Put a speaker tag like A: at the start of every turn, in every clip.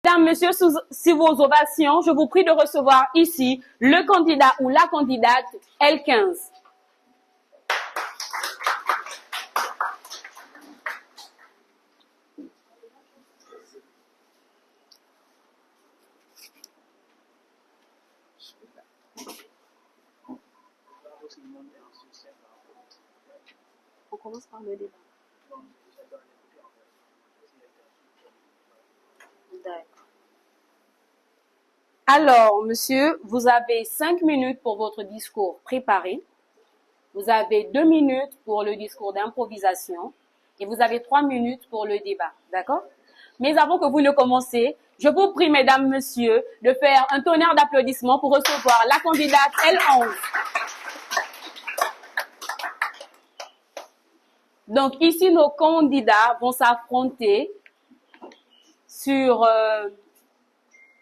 A: Mesdames, Messieurs, sous vos ovations, je vous prie de recevoir ici le candidat ou la candidate L15. On commence par le débat. D'accord. Alors, monsieur, vous avez 5 minutes pour votre discours préparé. Vous avez 2 minutes pour le discours d'improvisation. Et vous avez 3 minutes pour le débat. D'accord? Mais avant que vous ne commenciez, je vous prie, mesdames, messieurs, de faire un tonnerre d'applaudissements pour recevoir la candidate L11. Donc, ici, nos candidats vont s'affronter sur...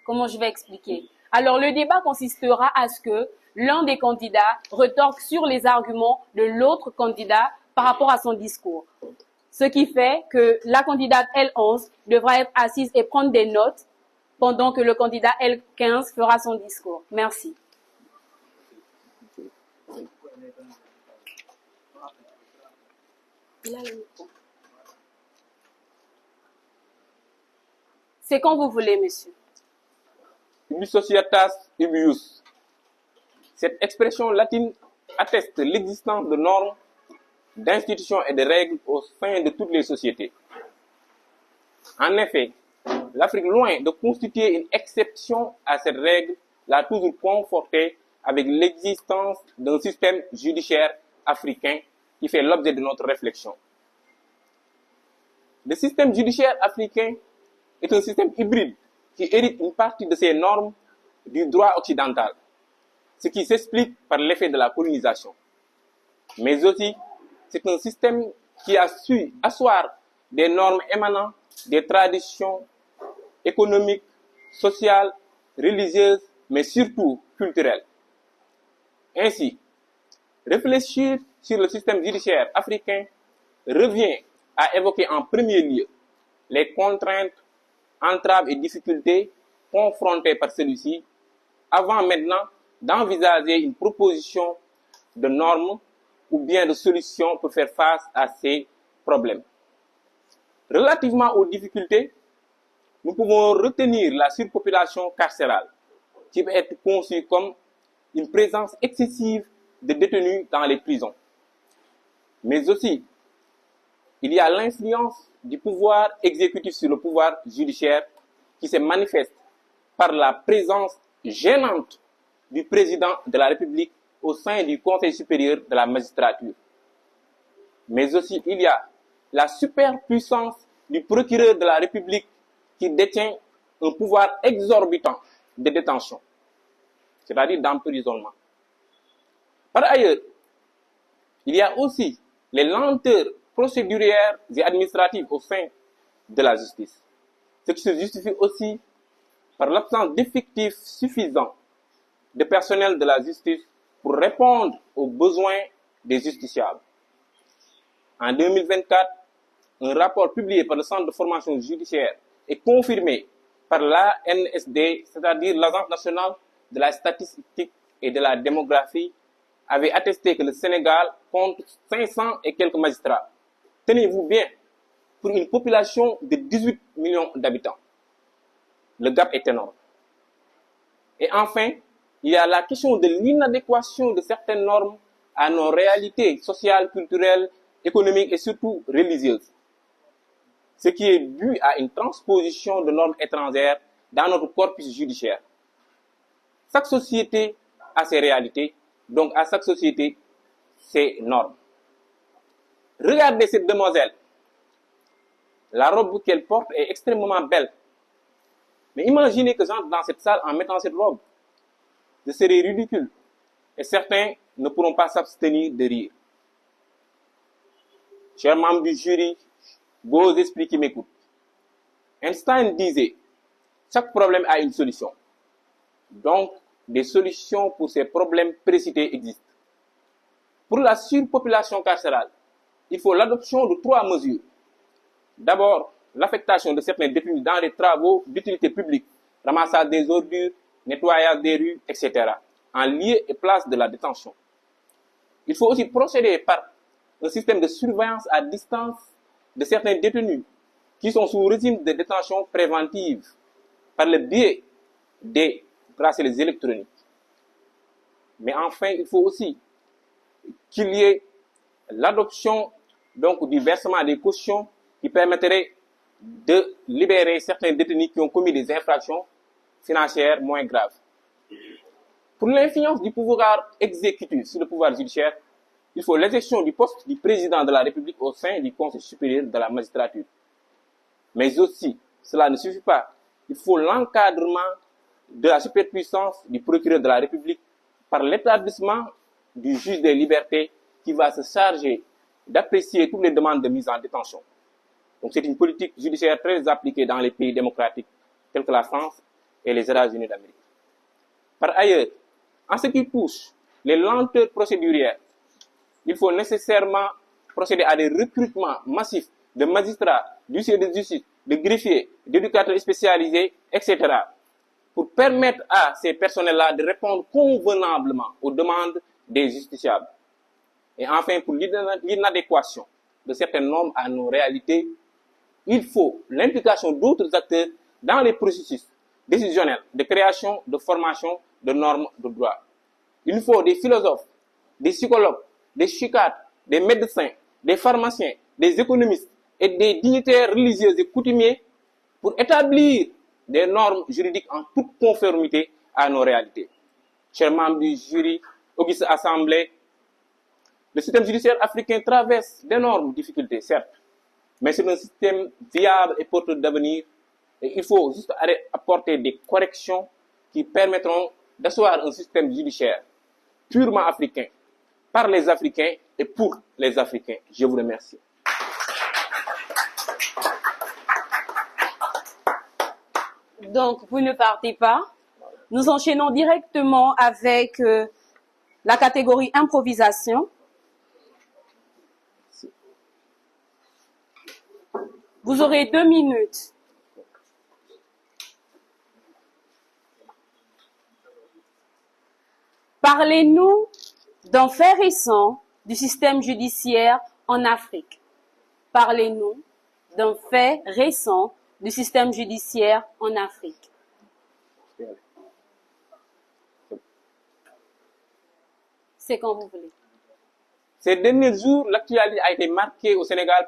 A: comment je vais expliquer? Alors, le débat consistera à ce que l'un des candidats retorque sur les arguments de l'autre candidat par rapport à son discours. Ce qui fait que la candidate L11 devra être assise et prendre des notes pendant que le candidat L15 fera son discours. Merci. C'est quand vous voulez, monsieur.
B: Ubi societas ibius. Cette expression latine atteste l'existence de normes, d'institutions et de règles au sein de toutes les sociétés. En effet, l'Afrique, loin de constituer une exception à cette règle, l'a toujours confortée avec l'existence d'un système judiciaire africain qui fait l'objet de notre réflexion. Le système judiciaire africain est un système hybride qui hérite une partie de ses normes du droit occidental, ce qui s'explique par l'effet de la colonisation. Mais aussi, c'est un système qui a su asseoir des normes émanant des traditions économiques, sociales, religieuses, mais surtout culturelles. Ainsi, réfléchir sur le système judiciaire africain revient à évoquer en premier lieu les contraintes, entraves et difficultés confrontées par celui-ci, avant maintenant d'envisager une proposition de normes ou bien de solutions pour faire face à ces problèmes. Relativement aux difficultés, nous pouvons retenir la surpopulation carcérale, qui peut être conçue comme une présence excessive de détenus dans les prisons. Mais aussi, il y a l'influence du pouvoir exécutif sur le pouvoir judiciaire qui se manifeste par la présence gênante du président de la République au sein du Conseil supérieur de la magistrature. Mais aussi, il y a la superpuissance du procureur de la République qui détient un pouvoir exorbitant de détention, c'est-à-dire d'emprisonnement. Par ailleurs, il y a aussi les lenteurs procédurières et administratives au sein de la justice, ce qui se justifie aussi par l'absence d'effectifs suffisants de personnel de la justice pour répondre aux besoins des justiciables. En 2024, un rapport publié par le Centre de formation judiciaire et confirmé par l'ANSD, c'est-à-dire l'Agence nationale de la statistique et de la démographie, avait attesté que le Sénégal compte 500 et quelques magistrats. Tenez-vous bien, pour une population de 18 millions d'habitants. Le gap est énorme. Et enfin, il y a la question de l'inadéquation de certaines normes à nos réalités sociales, culturelles, économiques et surtout religieuses. Ce qui est dû à une transposition de normes étrangères dans notre corpus judiciaire. Chaque société a ses réalités, donc à chaque société ses normes. Regardez cette demoiselle. La robe qu'elle porte est extrêmement belle. Mais imaginez que j'entre dans cette salle en mettant cette robe. Ce serait ridicule. Et certains ne pourront pas s'abstenir de rire. Chers membres du jury, beaux esprits qui m'écoutent. Einstein disait, chaque problème a une solution. Donc, des solutions pour ces problèmes précités existent. Pour la surpopulation carcérale, il faut l'adoption de 3 mesures. D'abord, l'affectation de certains détenus dans des travaux d'utilité publique, ramassage des ordures, nettoyage des rues, etc., en lieu et place de la détention. Il faut aussi procéder par un système de surveillance à distance de certains détenus qui sont sous régime de détention préventive par le biais des bracelets électroniques. Mais enfin, il faut aussi qu'il y ait l'adoption donc du versement des cautions qui permettrait de libérer certains détenus qui ont commis des infractions financières moins graves. Pour l'influence du pouvoir exécutif sur le pouvoir judiciaire, il faut l'éjection du poste du président de la République au sein du Conseil supérieur de la magistrature. Mais aussi, cela ne suffit pas. Il faut l'encadrement de la superpuissance du procureur de la République par l'établissement du juge des libertés qui va se charger d'apprécier toutes les demandes de mise en détention. Donc c'est une politique judiciaire très appliquée dans les pays démocratiques tels que la France et les États-Unis d'Amérique. Par ailleurs, en ce qui touche les lenteurs procédurières, il faut nécessairement procéder à des recrutements massifs de magistrats, d'huissiers de justice, de greffiers, d'éducateurs spécialisés, etc., pour permettre à ces personnels-là de répondre convenablement aux demandes des justiciables. Et enfin, pour l'inadéquation de certaines normes à nos réalités, il faut l'implication d'autres acteurs dans les processus décisionnels de création, de formation de normes de droit. Il faut des philosophes, des psychologues, des psychiatres, des médecins, des pharmaciens, des économistes et des dignitaires religieux et coutumiers pour établir des normes juridiques en toute conformité à nos réalités. Chers membres du jury, auguste assemblée, le système judiciaire africain traverse d'énormes difficultés, certes, mais c'est un système viable et porteur d'avenir. Et il faut juste apporter des corrections qui permettront d'asseoir un système judiciaire purement africain, par les Africains et pour les Africains. Je vous remercie.
A: Donc, vous ne partez pas. Nous enchaînons directement avec la catégorie improvisation. Vous aurez 2 minutes. Parlez-nous d'un fait récent du système judiciaire en Afrique. Parlez-nous d'un fait récent du système judiciaire en Afrique. C'est quand vous voulez.
B: Ces derniers jours, l'actualité a été marquée au Sénégal par